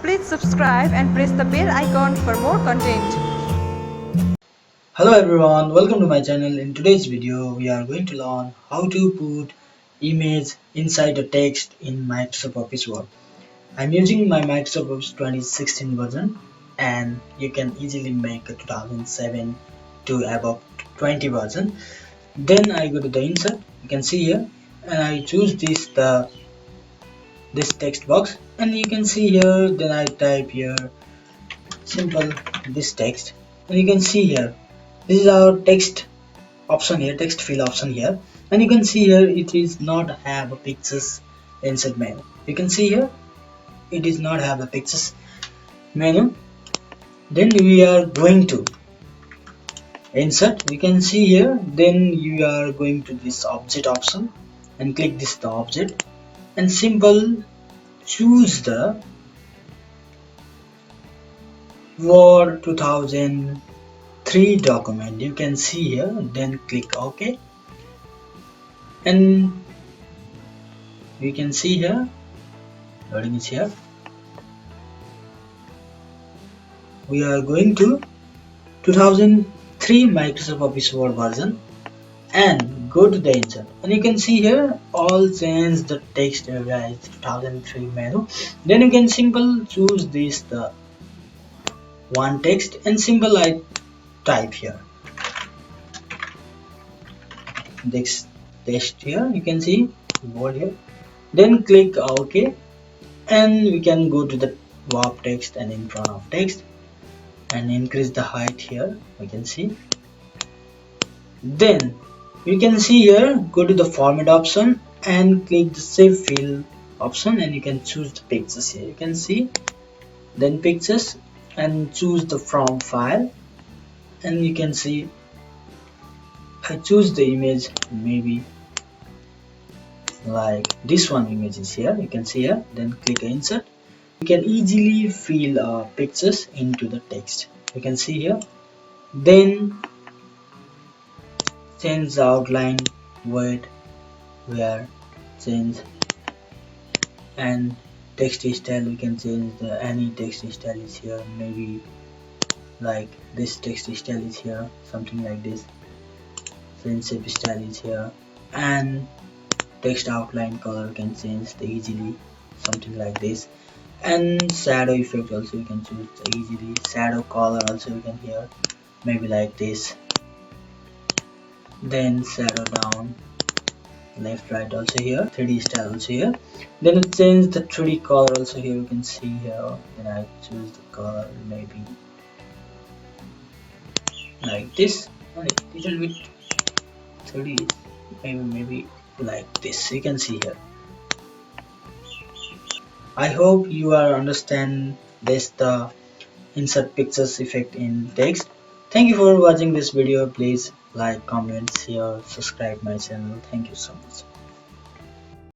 Please subscribe and press the bell icon for more content. Hello everyone, welcome to my channel. In today's video we are going to learn how to put image inside a text in Microsoft Office Word. I'm using my Microsoft Office 2016 version and you can easily make a 2007 to above 20 version. Then I go to the insert, you can see here, and I choose this text box, and you can see here, then I type here simple this text, and you can see here this is our text option here, text fill option here, and you can see here it is not have a pictures insert menu. You can see here it is not have a pictures menu. Then we are going to insert, you can see here, then you are going to this object option and click this the object and simple choose the Word 2003 document. You can see here, then click OK, and you can see here loading is here. We are going to 2003 Microsoft Office Word version and go to the insert, and you can see here all change the text area is 2003 menu. Then you can simple choose this the one text and simple I type here this text here, you can see word here, then click OK, and we can go to the warp text and in front of text and increase the height here, we can see. Then you can see here go to the format option and click the save fill option, and you can choose the pictures here, you can see, then pictures and choose the from file, and you can see I choose the image maybe like this one image is here, you can see here, then click insert. You can easily fill pictures into the text, you can see here, then change the outline weight where change, and text style we can change the any text style is here, maybe like this text style is here, something like this, change shape style is here, and text outline color can change the easily, something like this, and shadow effect also you can choose easily, shadow color also you can here, maybe like this, then shadow down left right also here, 3D style also here, then it change the 3D color also here, you can see here, then I choose the color maybe like this, and a little bit 3D, maybe like this, you can see here. I hope you are understand this the insert pictures effect in text. Thank you for watching this video. Please like, comment, share, subscribe my channel. Thank you so much.